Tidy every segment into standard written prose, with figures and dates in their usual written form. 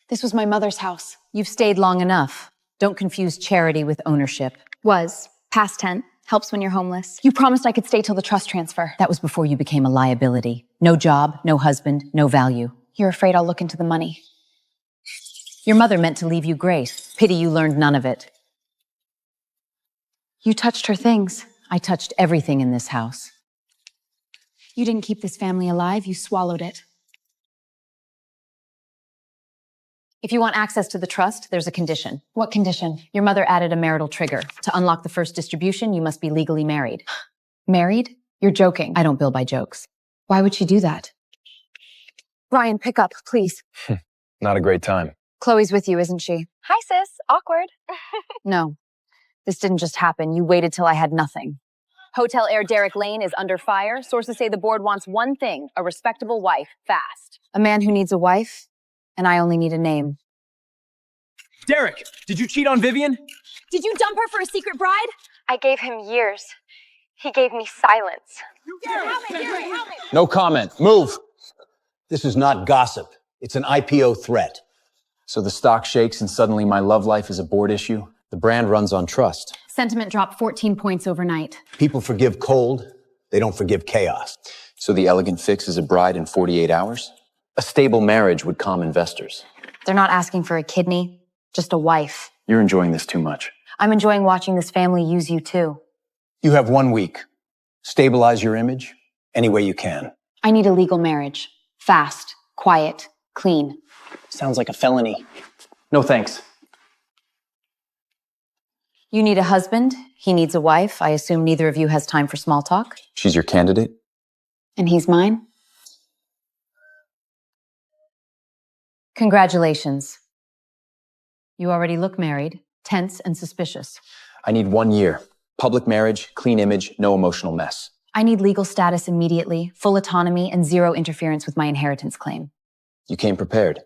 This was my mother's house. You've stayed long enough. Don't confuse charity with ownership. Was. Past tense. Helps when you're homeless. You promised I could stay till the trust transfer. That was before you became a liability. No job, no husband, no value. You're afraid I'll look into the money. Your mother meant to leave you grace. Pity you learned none of it. You touched her things. I touched everything in this house. You didn't keep this family alive, you swallowed it. If you want access to the trust, there's a condition. What condition? Your mother added a marital trigger. To unlock the first distribution, you must be legally married. Married? You're joking. I don't bill by jokes. Why would she do that? Brian, pick up, please. Not a great time. Chloe's with you, isn't she? Hi, sis. Awkward. No. This didn't just happen. You waited till I had nothing. Hotel Heir Derek Lane is under fire. Sources say the board wants one thing, a respectable wife, fast. A man who needs a wife, and I only need a name. Derek, did you cheat on Vivian? Did you dump her for a secret bride? I gave him years. He gave me silence. Help me. No comment. Move. This is not gossip. It's an IPO threat. So the stock shakes and suddenly my love life is a board issue? The brand runs on trust. Sentiment dropped 14 points overnight. People forgive cold. They don't forgive chaos. So the elegant fix is a bride in 48 hours? A stable marriage would calm investors. They're not asking for a kidney, just a wife. You're enjoying this too much. I'm enjoying watching this family use you too. You have 1 week. Stabilize your image any way you can. I need a legal marriage. Fast, quiet, clean. Sounds like a felony. No thanks. You need a husband. He needs a wife. I assume neither of you has time for small talk. She's your candidate? And he's mine? Congratulations. You already look married, tense and suspicious. I need 1 year. Public marriage, clean image, no emotional mess. I need legal status immediately, full autonomy, and zero interference with my inheritance claim. You came prepared.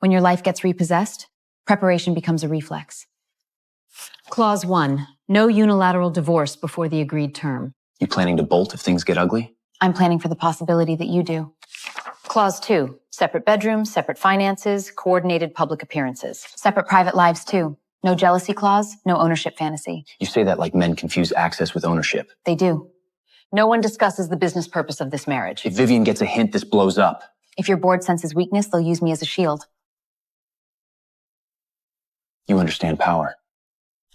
When your life gets repossessed, preparation becomes a reflex. Clause 1. No unilateral divorce before the agreed term. You planning to bolt if things get ugly? I'm planning for the possibility that you do. Clause 2. Separate bedrooms, separate finances, coordinated public appearances. Separate private lives, too. No jealousy clause, no ownership fantasy. You say that like men confuse access with ownership. They do. No one discusses the business purpose of this marriage. If Vivian gets a hint, this blows up. If your board senses weakness, they'll use me as a shield. You understand power.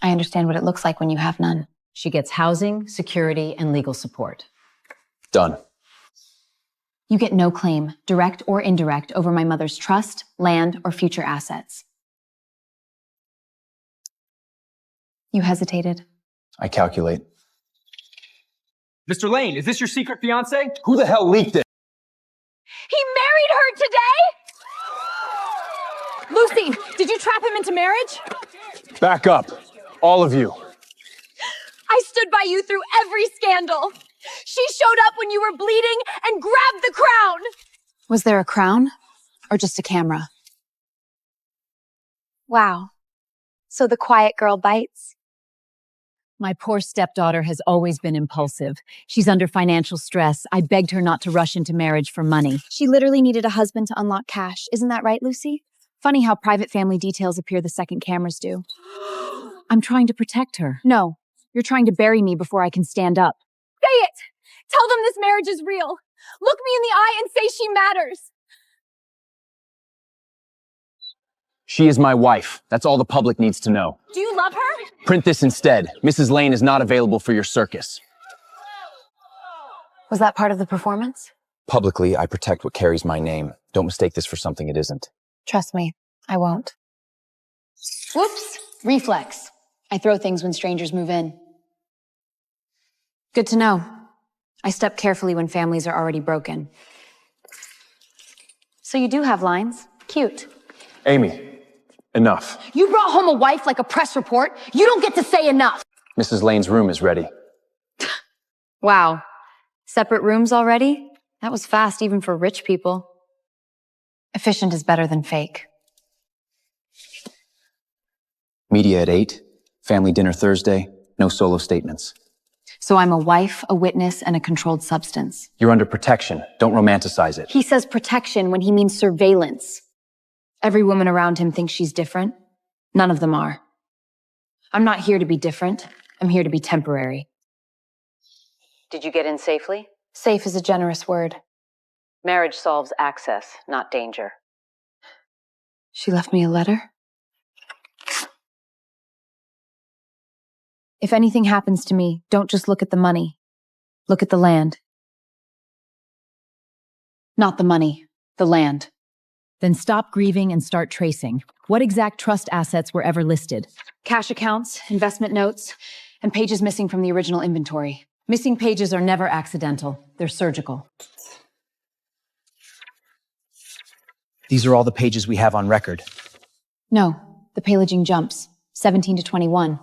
I understand what it looks like when you have none. She gets housing, security, and legal support. Done. You get no claim, direct or indirect, over my mother's trust, land, or future assets. You hesitated. I calculate. Mr. Lane, is this your secret fiance? Who the hell leaked it? He married her today? Lucy, did you trap him into marriage? Back up. All of you. I stood by you through every scandal. She showed up when you were bleeding and grabbed the crown. Was there a crown or just a camera? Wow. So the quiet girl bites. My poor stepdaughter has always been impulsive. She's under financial stress. I begged her not to rush into marriage for money. She literally needed a husband to unlock cash. Isn't that right, Lucy? Funny how private family details appear the second cameras do. I'm trying to protect her. No, you're trying to bury me before I can stand up. Say it. Tell them this marriage is real. Look me in the eye and say she matters. She is my wife. That's all the public needs to know. Do you love her? Print this instead. Mrs. Lane is not available for your circus. Was that part of the performance? Publicly, I protect what carries my name. Don't mistake this for something it isn't. Trust me, I won't. Whoops, reflex. I throw things when strangers move in. Good to know. I step carefully when families are already broken. So you do have lines. Cute. Amy, enough. You brought home a wife like a press report. You don't get to say enough. Mrs. Lane's room is ready. Wow. Separate rooms already? That was fast even for rich people. Efficient is better than fake. Media at 8. Family dinner Thursday. No solo statements. So I'm a wife, a witness, and a controlled substance. You're under protection. Don't romanticize it. He says protection when he means surveillance. Every woman around him thinks she's different. None of them are. I'm not here to be different. I'm here to be temporary. Did you get in safely? Safe is a generous word. Marriage solves access, not danger. She left me a letter. If anything happens to me, don't just look at the money. Look at the land. Not the money, the land. Then stop grieving and start tracing. What exact trust assets were ever listed? Cash accounts, investment notes, and pages missing from the original inventory. Missing pages are never accidental. They're surgical. These are all the pages we have on record. No, the pillaging jumps. 17 to 21.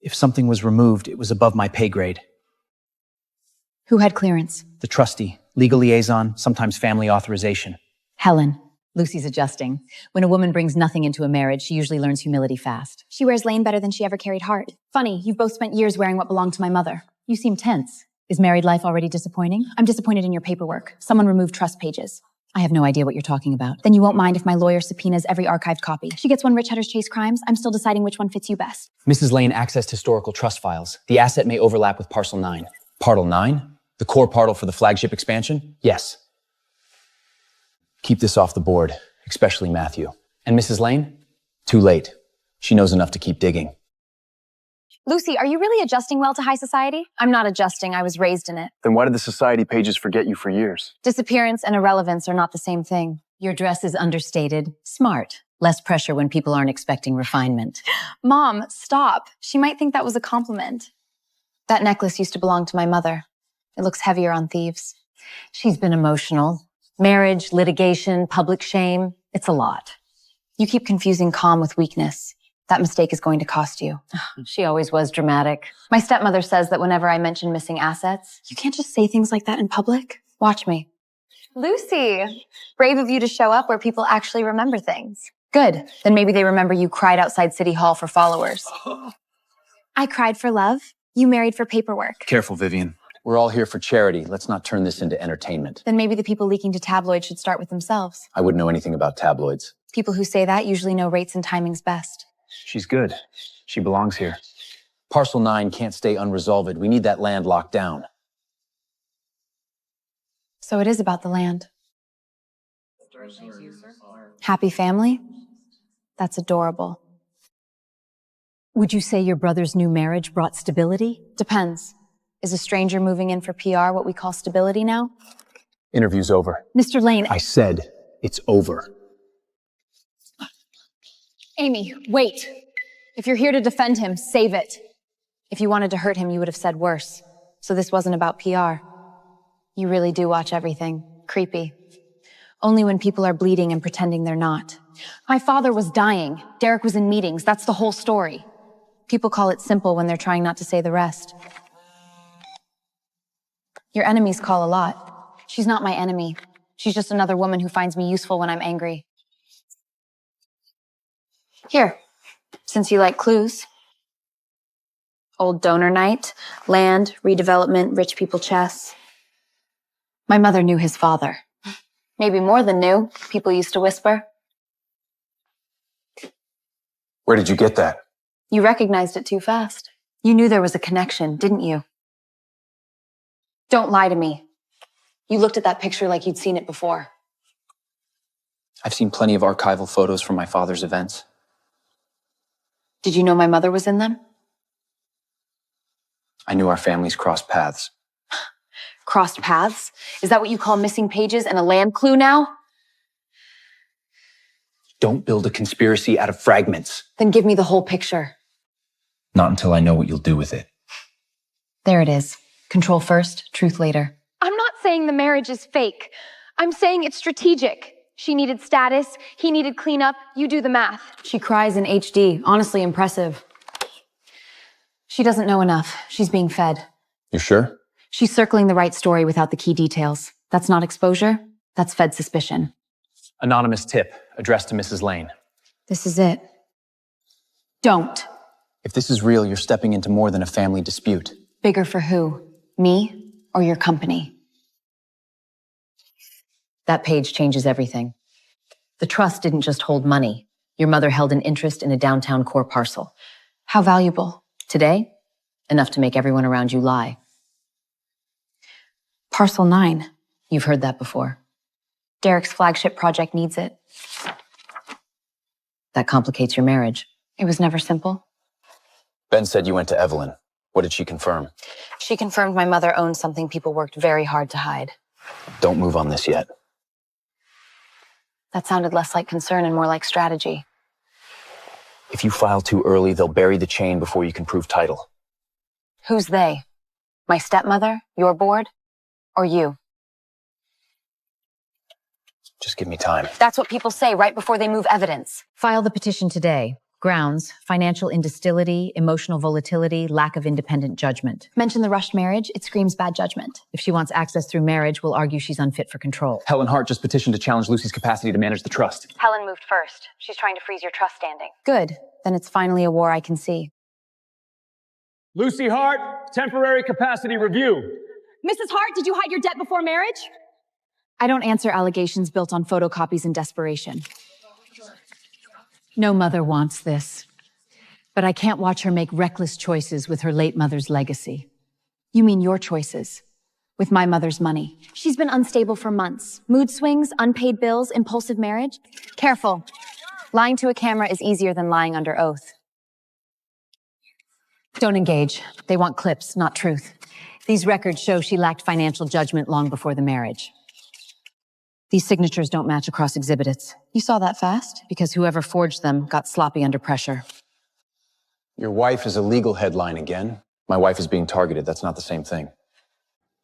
If something was removed, it was above my pay grade. Who had clearance? The trustee, legal liaison, sometimes family authorization. Helen. Lucy's adjusting. When a woman brings nothing into a marriage, she usually learns humility fast. She wears Lane better than she ever carried Hart. Funny, you've both spent years wearing what belonged to my mother. You seem tense. Is married life already disappointing? I'm disappointed in your paperwork. Someone removed trust pages. I have no idea what you're talking about. Then you won't mind if my lawyer subpoenas every archived copy. She gets one Rich Hutters Chase crimes. I'm still deciding which one fits you best. Mrs. Lane accessed historical trust files. The asset may overlap with Parcel 9. Parcel 9? The core parcel for the flagship expansion? Yes. Keep this off the board, especially Matthew. And Mrs. Lane? Too late. She knows enough to keep digging. Lucy, are you really adjusting well to high society? I'm not adjusting, I was raised in it. Then why did the society pages forget you for years? Disappearance and irrelevance are not the same thing. Your dress is understated. Smart. Less pressure when people aren't expecting refinement. Mom, stop. She might think that was a compliment. That necklace used to belong to my mother. It looks heavier on thieves. She's been emotional. Marriage, litigation, public shame. It's a lot. You keep confusing calm with weakness. That mistake is going to cost you. She always was dramatic. My stepmother says that whenever I mention missing assets, You can't just say things like that in public. watch me. Lucy, brave of you to show up where people actually remember things. Good. Then maybe they remember you cried outside City Hall for followers. I cried for love. You married for paperwork. Careful, Vivian. We're all here for charity. Let's not turn this into entertainment. Then maybe the people leaking to tabloids should start with themselves. I wouldn't know anything about tabloids. People who say that usually know rates and timings best. She's good. She belongs here. Parcel 9 can't stay unresolved. We need that land locked down. So it is about the land. Happy family? That's adorable. Would you say your brother's new marriage brought stability? Depends. Is a stranger moving in for PR what we call stability now? Interview's over. Mr. Lane, I said it's over. Amy, wait. If you're here to defend him, save it. If you wanted to hurt him, you would have said worse. So this wasn't about PR. You really do watch everything. Creepy. Only when people are bleeding and pretending they're not. My father was dying. Derek was in meetings. That's the whole story. People call it simple when they're trying not to say the rest. Your enemies call a lot. She's not my enemy. She's just another woman who finds me useful when I'm angry. Here, since you like clues. Old donor night, land, redevelopment, rich people chess. My mother knew his father. Maybe more than knew, people used to whisper. Where did you get that? You recognized it too fast. You knew there was a connection, didn't you? Don't lie to me. You looked at that picture like you'd seen it before. I've seen plenty of archival photos from my father's events. Did you know my mother was in them? I knew our families crossed paths. Crossed paths? Is that what you call missing pages and a land clue now? Don't build a conspiracy out of fragments. Then give me the whole picture. Not until I know what you'll do with it. There it is. Control first, truth later. I'm not saying the marriage is fake. I'm saying it's strategic. She needed status, he needed cleanup, you do the math. She cries in HD. Honestly impressive. She doesn't know enough. She's being fed. You sure? She's circling the right story without the key details. That's not exposure. That's fed suspicion. Anonymous tip addressed to Mrs. Lane. This is it. Don't. If this is real, you're stepping into more than a family dispute. Bigger for who? Me or your company? That page changes everything. The trust didn't just hold money. Your mother held an interest in a downtown core parcel. How valuable? Today, enough to make everyone around you lie. Parcel 9. You've heard that before. Derek's flagship project needs it. That complicates your marriage. It was never simple. Ben said you went to Evelyn. What did she confirm? She confirmed my mother owned something people worked very hard to hide. Don't move on this yet. That sounded less like concern and more like strategy. If you file too early, they'll bury the chain before you can prove title. Who's they? My stepmother? Your board? Or you? Just give me time. That's what people say right before they move evidence. File the petition today. Grounds: financial indistility, emotional volatility, lack of independent judgment. Mention the rushed marriage, it screams bad judgment. If she wants access through marriage, we'll argue she's unfit for control. Helen Hart just petitioned to challenge Lucy's capacity to manage the trust. Helen moved first. She's trying to freeze your trust standing. Good. Then it's finally a war I can see. Lucy Hart, temporary capacity review. Mrs. Hart, did you hide your debt before marriage? I don't answer allegations built on photocopies and desperation. No mother wants this. But I can't watch her make reckless choices with her late mother's legacy. You mean your choices? With my mother's money. She's been unstable for months. Mood swings, unpaid bills, impulsive marriage. Careful. Lying to a camera is easier than lying under oath. Don't engage. They want clips, not truth. These records show she lacked financial judgment long before the marriage. These signatures don't match across exhibits. You saw that fast? Because whoever forged them got sloppy under pressure. Your wife is a legal headline again. My wife is being targeted. That's not the same thing.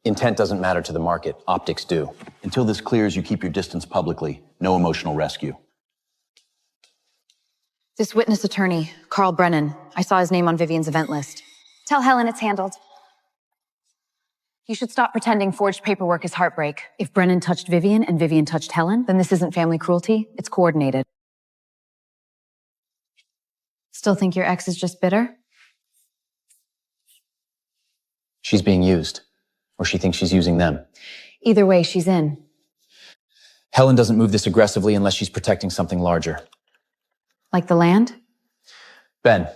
Intent doesn't matter to the market. Optics do. Until this clears, you keep your distance publicly. No emotional rescue. This witness attorney, Carl Brennan, I saw his name on Vivian's event list. Tell Helen it's handled. You should stop pretending forged paperwork is heartbreak. If Brennan touched Vivian and Vivian touched Helen, Then this isn't family cruelty, it's coordinated. Still think your ex is just bitter? She's being used. Or she thinks she's using them. Either way, she's in. Helen doesn't move this aggressively unless she's protecting something larger. Like the land? Ben,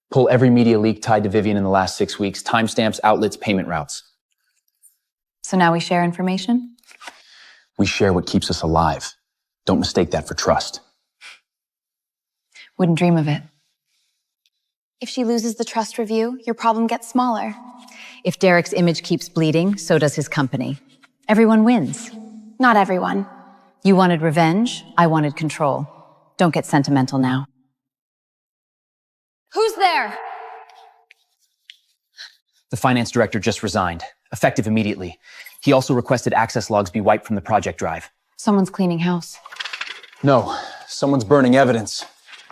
pull every media leak tied to Vivian in the last 6 weeks, timestamps, outlets, payment routes. So now we share information? We share what keeps us alive. Don't mistake that for trust. Wouldn't dream of it. If she loses the trust review, your problem gets smaller. if Derek's image keeps bleeding, so does his company. Everyone wins. Not everyone. You wanted revenge, I wanted control. Don't get sentimental now. Who's there? The finance director just resigned, effective immediately. He also requested access logs be wiped from the project drive. Someone's cleaning house. No, someone's burning evidence.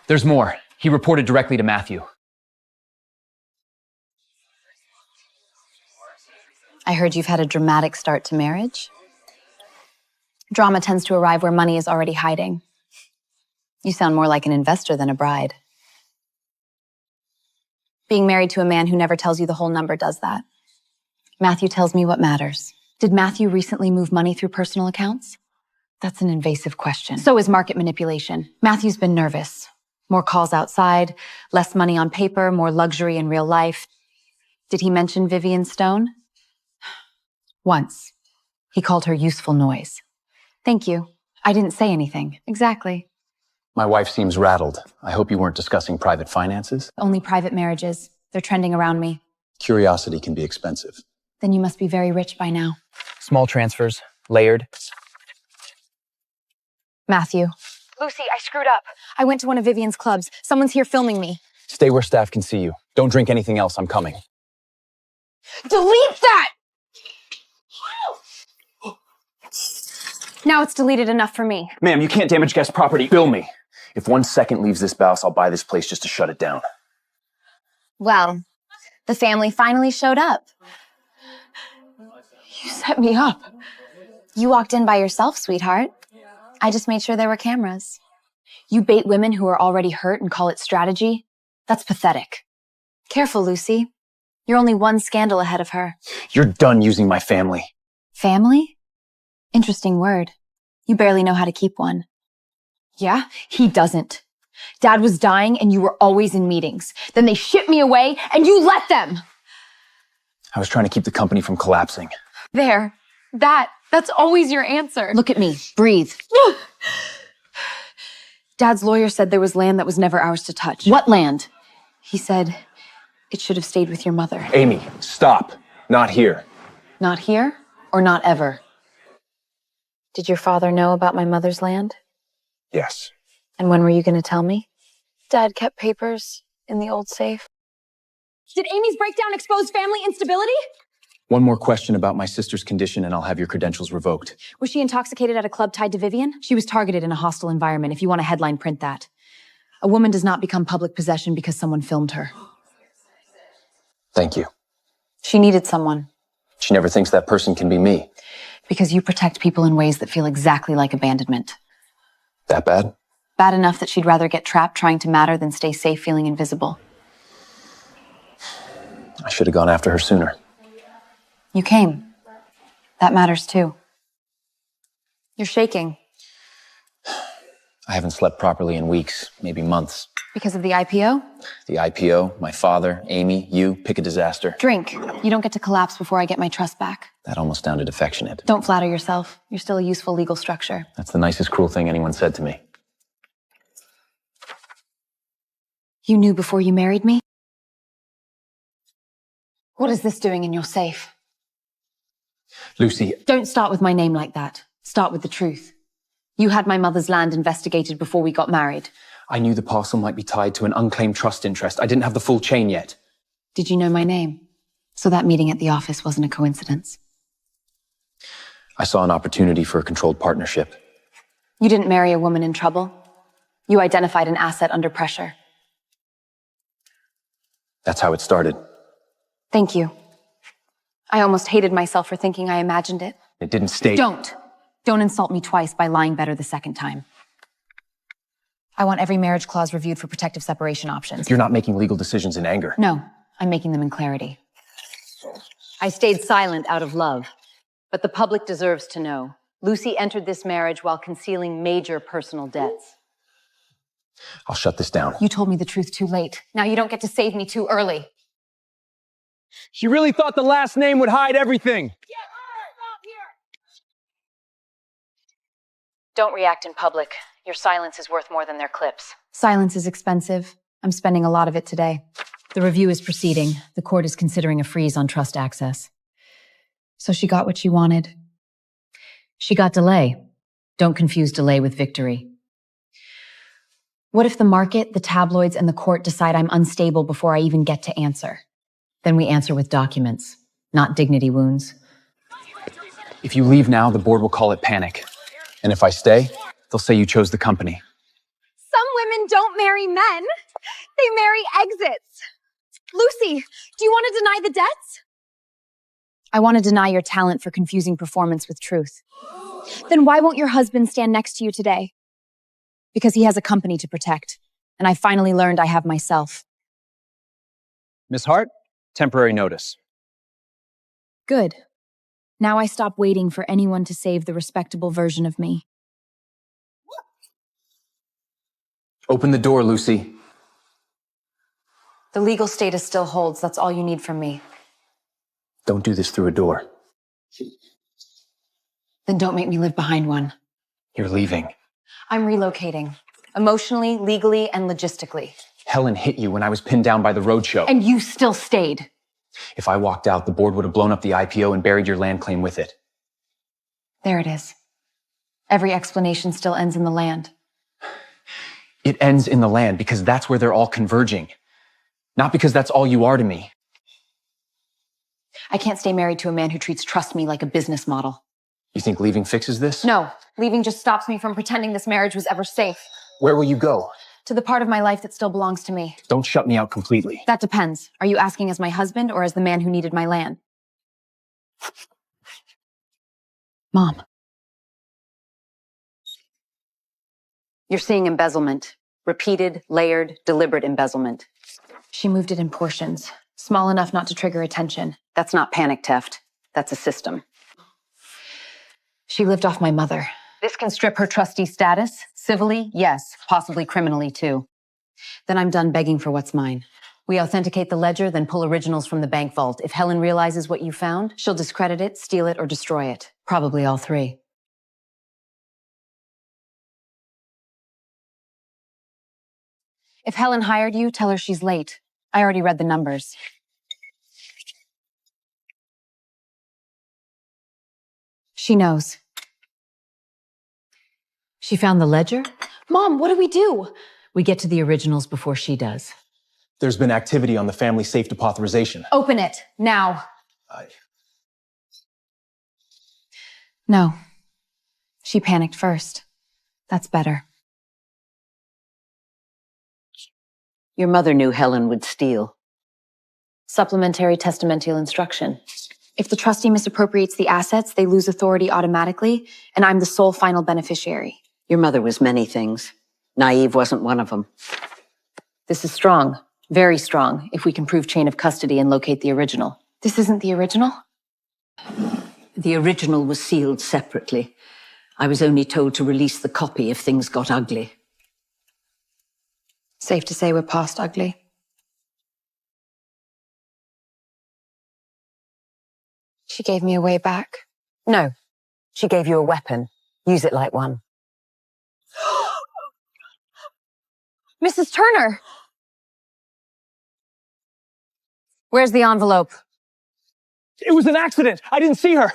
There's more. He reported directly to Matthew. I heard you've had a dramatic start to marriage. Drama tends to arrive where money is already hiding. You sound more like an investor than a bride. Being married to a man who never tells you the whole number does that. Matthew tells me what matters. Did Matthew recently move money through personal accounts? That's an invasive question. So is market manipulation. Matthew's been nervous. More calls outside, less money on paper, more luxury in real life. Did he mention Vivian Stone? Once. He called her useful noise. Thank you. I didn't say anything. Exactly. My wife seems rattled. I hope you weren't discussing private finances. Only private marriages. They're trending around me. Curiosity can be expensive. Then you must be very rich by now. Small transfers, layered. Matthew. Lucy, I screwed up. I went to one of Vivian's clubs. Someone's here filming me. Stay where staff can see you. Don't drink anything else. I'm coming. Delete that! Now it's deleted enough for me. Ma'am, you can't damage guest property. Bill me. If 1 second leaves this house, I'll buy this place just to shut it down. Well, the family finally showed up. You set me up. You walked in by yourself, sweetheart. I just made sure there were cameras. You bait women who are already hurt and call it strategy? That's pathetic. Careful, Lucy. You're only one scandal ahead of her. You're done using my family. Family? Interesting word. You barely know how to keep one. Yeah? He doesn't. Dad was dying and you were always in meetings. Then they shipped me away and you let them! I was trying to keep the company from collapsing. There. That's always your answer. Look at me. Breathe. Dad's lawyer said there was land that was never ours to touch. What land? He said it should have stayed with your mother. Amy, stop. Not here. Not here or not ever? Did your father know about my mother's land? Yes. And when were you going to tell me? Dad kept papers in the old safe. Did Amy's breakdown expose family instability? One more question about my sister's condition and I'll have your credentials revoked. Was she intoxicated at a club tied to Vivian? She was targeted in a hostile environment, if you want a headline, print that. A woman does not become public possession because someone filmed her. Thank you. She needed someone. She never thinks that person can be me. Because you protect people in ways that feel exactly like abandonment. That bad? Bad enough that she'd rather get trapped trying to matter than stay safe feeling invisible. I should have gone after her sooner. You came. That matters too. You're shaking. I haven't slept properly in weeks, maybe months. Because of the IPO? The IPO, my father, Amy, you, pick a disaster. Drink. You don't get to collapse before I get my trust back. That almost sounded affectionate. Don't flatter yourself. You're still a useful legal structure. That's the nicest cruel thing anyone said to me. You knew before you married me? What is this doing in your safe? Lucy, Don't start with my name like that. Start with the truth. You had my mother's land investigated before we got married. I knew the parcel might be tied to an unclaimed trust interest. I didn't have the full chain yet. Did you know my name? So that meeting at the office wasn't a coincidence. I saw an opportunity for a controlled partnership. You didn't marry a woman in trouble. You identified an asset under pressure. That's how it started. Thank you. I almost hated myself for thinking I imagined it. It didn't stay. Don't insult me twice by lying better the second time. I want every marriage clause reviewed for protective separation options. You're not making legal decisions in anger. No, I'm making them in clarity. I stayed silent out of love, but the public deserves to know. Lucy entered this marriage while concealing major personal debts. I'll shut this down. You told me the truth too late. Now you don't get to save me too early. She really thought the last name would hide everything. Don't react in public. Your silence is worth more than their clips. Silence is expensive. I'm spending a lot of it today. The review is proceeding. The court is considering a freeze on trust access. So she got what she wanted. She got delay. Don't confuse delay with victory. What if the market, the tabloids, and the court decide I'm unstable before I even get to answer? Then we answer with documents, not dignity wounds. If you leave now, the board will call it panic. And if I stay, they'll say you chose the company. Some women don't marry men. They marry exits. Lucy, do you want to deny the debts? I want to deny your talent for confusing performance with truth. Then why won't your husband stand next to you today? Because he has a company to protect. And I finally learned I have myself. Miss Hart, temporary notice. Good. Now I stop waiting for anyone to save the respectable version of me. Open the door, Lucy. The legal status still holds. That's all you need from me. Don't do this through a door. Then don't make me live behind one. You're leaving. I'm relocating. Emotionally, legally, and logistically. Helen hit you when I was pinned down by the roadshow. And you still stayed. If I walked out, the board would have blown up the IPO and buried your land claim with it. There it is. Every explanation still ends in the land. It ends in the land because that's where they're all converging. Not because that's all you are to me. I can't stay married to a man who treats trust me like a business model. You think leaving fixes this? No, leaving just stops me from pretending this marriage was ever safe. Where will you go? To the part of my life that still belongs to me. Don't shut me out completely. That depends. Are you asking as my husband or as the man who needed my land? Mom. You're seeing embezzlement. Repeated, layered, deliberate embezzlement. She moved it in portions, small enough not to trigger attention. That's not panic theft. That's a system. She lived off my mother. This can strip her trustee status. Civilly, yes. Possibly criminally, too. Then I'm done begging for what's mine. We authenticate the ledger, then pull originals from the bank vault. If Helen realizes what you found, she'll discredit it, steal it, or destroy it. Probably all three. If Helen hired you, tell her she's late. I already read the numbers. She knows. She found the ledger? Mom, what do we do? We get to the originals before she does. There's been activity on the family safe deauthorization. Open it, now. No. She panicked first. That's better. Your mother knew Helen would steal. Supplementary testamental instruction. If the trustee misappropriates the assets, they lose authority automatically, and I'm the sole final beneficiary. Your mother was many things. Naive wasn't one of them. This is strong. Very strong, if we can prove chain of custody and locate the original. This isn't the original? The original was sealed separately. I was only told to release the copy if things got ugly. Safe to say we're past ugly. She gave me a way back. No. She gave you a weapon. Use it like one. Mrs. Turner! Where's the envelope? It was an accident. I didn't see her.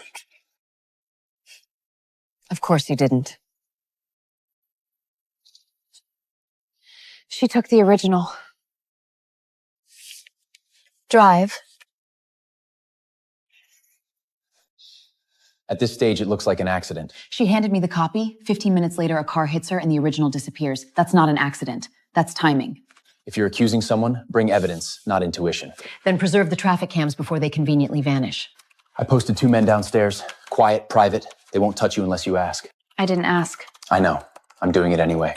Of course you didn't. She took the original. Drive. At this stage, it looks like an accident. She handed me the copy. 15 minutes later, a car hits her and the original disappears. That's not an accident. That's timing. If you're accusing someone, bring evidence, not intuition. Then preserve the traffic cams before they conveniently vanish. I posted 2 men downstairs. Quiet, private. They won't touch you unless you ask. I didn't ask. I know. I'm doing it anyway.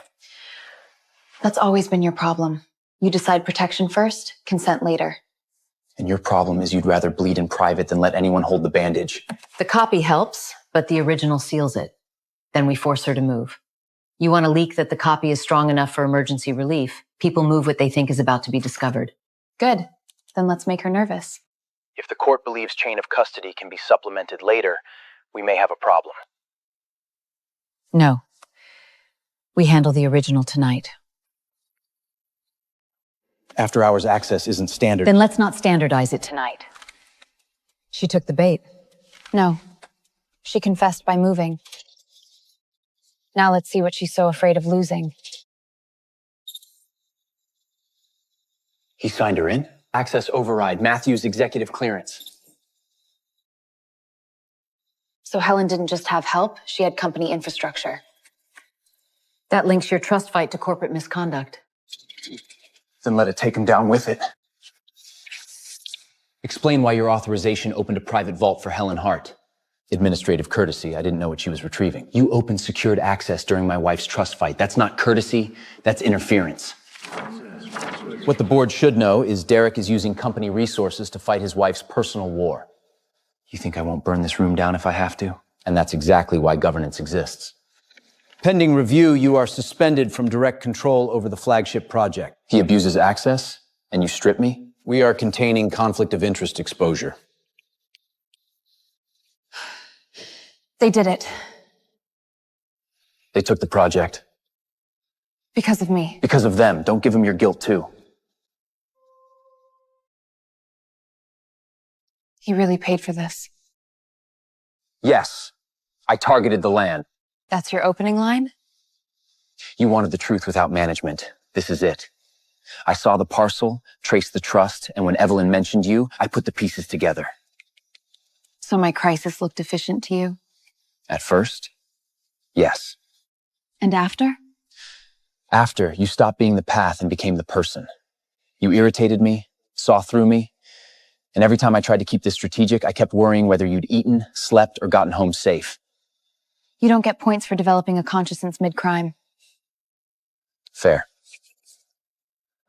That's always been your problem. You decide protection first, consent later. And your problem is you'd rather bleed in private than let anyone hold the bandage. The copy helps, but the original seals it. Then we force her to move. You want to leak that the copy is strong enough for emergency relief. People move what they think is about to be discovered. Good. Then let's make her nervous. If the court believes chain of custody can be supplemented later, we may have a problem. No. We handle the original tonight. After-hours access isn't standard. Then let's not standardize it tonight. She took the bait. No. She confessed by moving. Now let's see what she's so afraid of losing. He signed her in? Access override. Matthews executive clearance. So Helen didn't just have help, she had company infrastructure. That links your trust fight to corporate misconduct. Then let it take him down with it. Explain why your authorization opened a private vault for Helen Hart. Administrative courtesy. I didn't know what she was retrieving. You opened secured access during my wife's trust fight. That's not courtesy, that's interference. What the board should know is Derek is using company resources to fight his wife's personal war. You think I won't burn this room down if I have to? And that's exactly why governance exists. Pending review, you are suspended from direct control over the flagship project. He abuses access, and you strip me? We are containing conflict of interest exposure. They did it. They took the project. Because of me. Because of them. Don't give them your guilt, too. He really paid for this. Yes, I targeted the land. That's your opening line? You wanted the truth without management. This is it. I saw the parcel, traced the trust, and when Evelyn mentioned you, I put the pieces together. So my crisis looked efficient to you? At first, yes. And after? After, you stopped being the path and became the person. You irritated me, saw through me, and every time I tried to keep this strategic, I kept worrying whether you'd eaten, slept, or gotten home safe. You don't get points for developing a conscience mid-crime. Fair.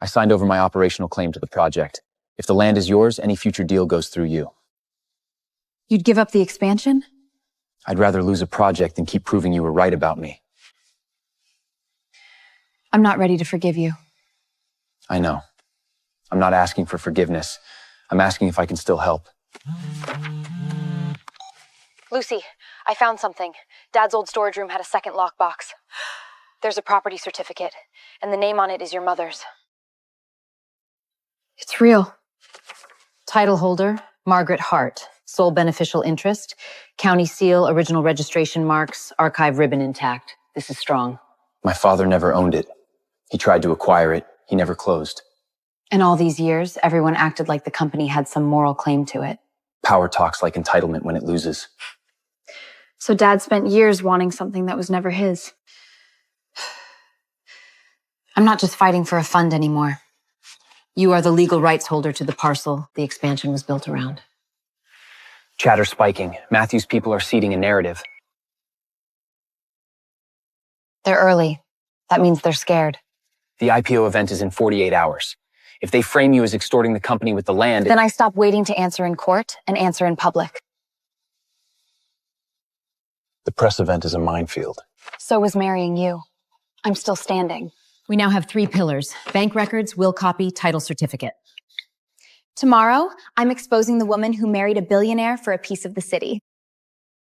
I signed over my operational claim to the project. If the land is yours, any future deal goes through you. You'd give up the expansion? I'd rather lose a project than keep proving you were right about me. I'm not ready to forgive you. I know. I'm not asking for forgiveness. I'm asking if I can still help. Lucy, I found something. Dad's old storage room had a second lockbox. There's a property certificate, and the name on it is your mother's. It's real. Title holder, Margaret Hart. Sole beneficial interest. County seal, original registration marks, archive ribbon intact. This is strong. My father never owned it. He tried to acquire it. He never closed. In all these years, everyone acted like the company had some moral claim to it. Power talks like entitlement when it loses. So Dad spent years wanting something that was never his. I'm not just fighting for a fund anymore. You are the legal rights holder to the parcel the expansion was built around. Chatter spiking. Matthew's people are seeding a narrative. They're early. That means they're scared. The IPO event is in 48 hours. If they frame you as extorting the company with the land... Then I stop waiting to answer in court and answer in public. The press event is a minefield. So was marrying you. I'm still standing. We now have 3 pillars: bank records, will copy, title certificate. Tomorrow, I'm exposing the woman who married a billionaire for a piece of the city.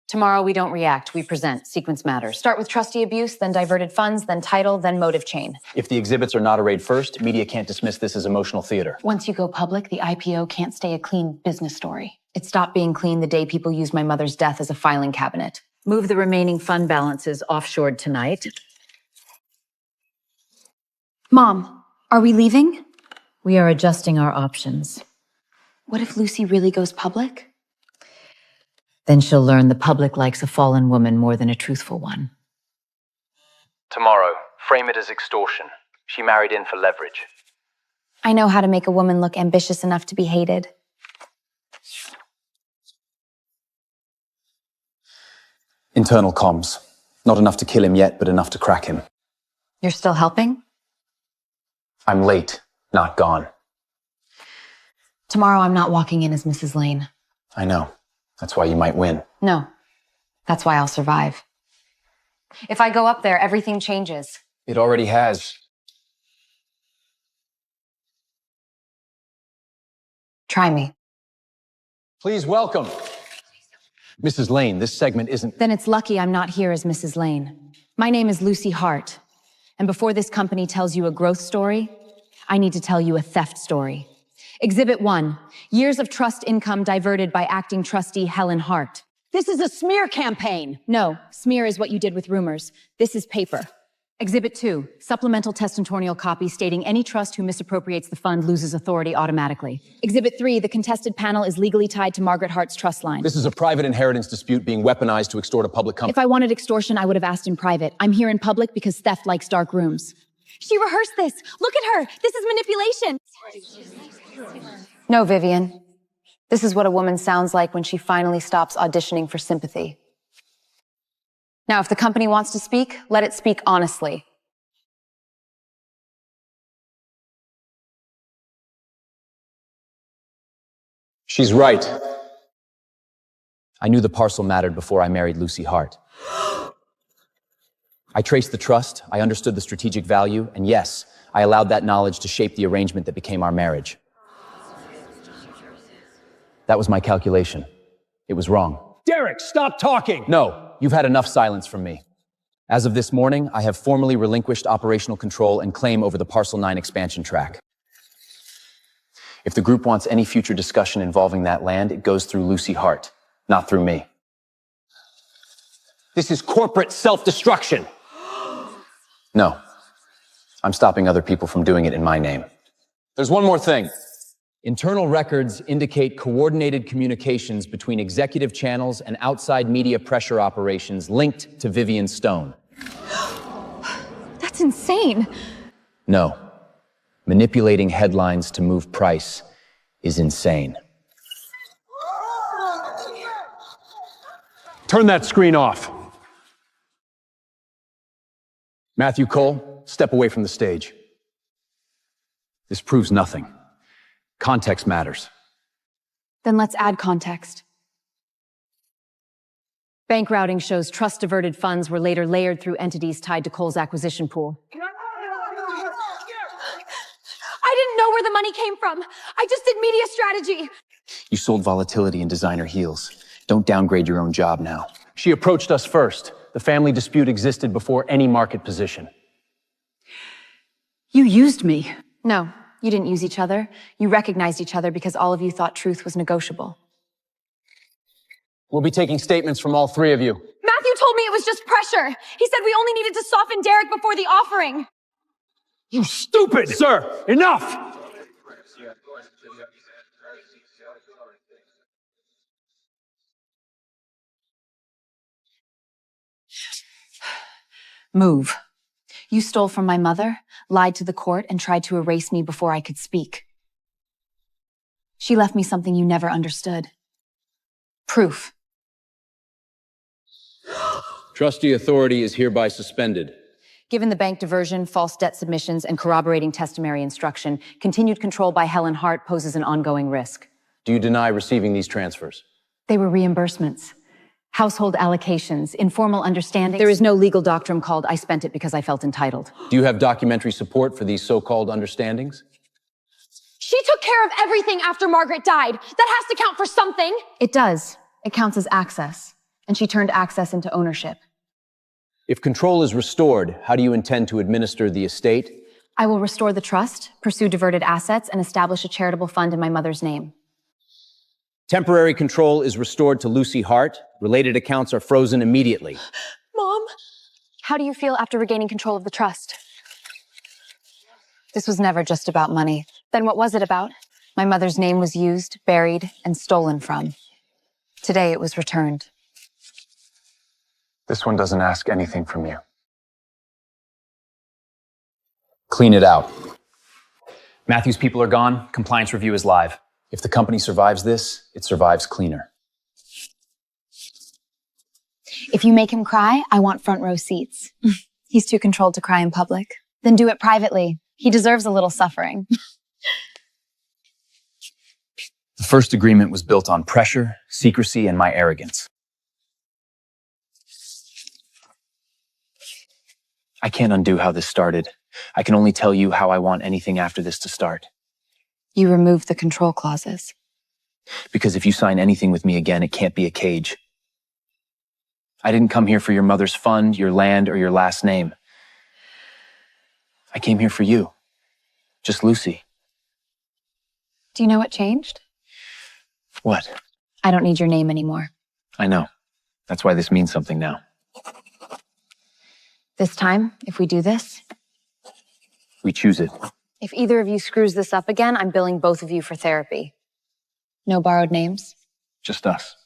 Tomorrow we don't react, we present. Sequence matters. Start with trustee abuse, then diverted funds, then title, then motive chain. If the exhibits are not arrayed first, media can't dismiss this as emotional theater. Once you go public, the IPO can't stay a clean business story. It stopped being clean the day people used my mother's death as a filing cabinet. Move the remaining fund balances offshored tonight. Mom, are we leaving? We are adjusting our options. What if Lucy really goes public? Then she'll learn the public likes a fallen woman more than a truthful one. Tomorrow, frame it as extortion. She married in for leverage. I know how to make a woman look ambitious enough to be hated. Internal comms. Not enough to kill him yet, but enough to crack him. You're still helping? I'm late, not gone. Tomorrow I'm not walking in as Mrs. Lane. I know. That's why you might win. No. That's why I'll survive. If I go up there, everything changes. It already has. Try me. Please welcome Mrs. Lane. This segment isn't... Then it's lucky I'm not here as Mrs. Lane. My name is Lucy Hart. And before this company tells you a growth story, I need to tell you a theft story. Exhibit 1, years of trust income diverted by acting trustee Helen Hart. This is a smear campaign. No, smear is what you did with rumors. This is paper. Exhibit 2, supplemental testimonial copy stating any trust who misappropriates the fund loses authority automatically. Exhibit 3, the contested panel is legally tied to Margaret Hart's trust line. This is a private inheritance dispute being weaponized to extort a public company. If I wanted extortion, I would have asked in private. I'm here in public because theft likes dark rooms. She rehearsed this. Look at her. This is manipulation. No, Vivian. This is what a woman sounds like when she finally stops auditioning for sympathy. Now, if the company wants to speak, let it speak honestly. She's right. I knew the parcel mattered before I married Lucy Hart. I traced the trust, I understood the strategic value, and yes, I allowed that knowledge to shape the arrangement that became our marriage. That was my calculation. It was wrong. Derek, stop talking! No, you've had enough silence from me. As of this morning, I have formally relinquished operational control and claim over the Parcel 9 expansion track. If the group wants any future discussion involving that land, it goes through Lucy Hart, not through me. This is corporate self-destruction. No, I'm stopping other people from doing it in my name. There's one more thing. Internal records indicate coordinated communications between executive channels and outside media pressure operations linked to Vivian Stone. That's insane. No, manipulating headlines to move price is insane. Turn that screen off. Matthew Cole, step away from the stage. This proves nothing. Context matters. Then let's add context. Bank routing shows trust-diverted funds were later layered through entities tied to Cole's acquisition pool. I didn't know where the money came from. I just did media strategy. You sold volatility in designer heels. Don't downgrade your own job now. She approached us first. The family dispute existed before any market position. You used me. No, you didn't use each other. You recognized each other because all of you thought truth was negotiable. We'll be taking statements from all three of you. Matthew told me it was just pressure. He said we only needed to soften Derek before the offering. You stupid! Sir, enough! Move. You stole from my mother, lied to the court, and tried to erase me before I could speak. She left me something you never understood. Proof. Trustee authority is hereby suspended. Given the bank diversion, false debt submissions, and corroborating testimony instruction, continued control by Helen Hart poses an ongoing risk. Do you deny receiving these transfers? They were reimbursements, household allocations, informal understandings. There is no legal doctrine called "I spent it because I felt entitled." Do you have documentary support for these so-called understandings? She took care of everything after Margaret died. That has to count for something. It does. It counts as access. And she turned access into ownership. If control is restored, how do you intend to administer the estate? I will restore the trust, pursue diverted assets, and establish a charitable fund in my mother's name. Temporary control is restored to Lucy Hart. Related accounts are frozen immediately. Mom? How do you feel after regaining control of the trust? This was never just about money. Then what was it about? My mother's name was used, buried, and stolen from. Today it was returned. This one doesn't ask anything from you. Clean it out. Matthew's people are gone. Compliance review is live. If the company survives this, it survives cleaner. If you make him cry, I want front row seats. He's too controlled to cry in public. Then do it privately. He deserves a little suffering. The first agreement was built on pressure, secrecy, and my arrogance. I can't undo how this started. I can only tell you how I want anything after this to start. You removed the control clauses. Because if you sign anything with me again, it can't be a cage. I didn't come here for your mother's fund, your land, or your last name. I came here for you. Just Lucy. Do you know what changed? What? I don't need your name anymore. I know. That's why this means something now. This time, if we do this, We choose it. if either of you screws this up again, I'm billing both of you for therapy. No borrowed names. Just us.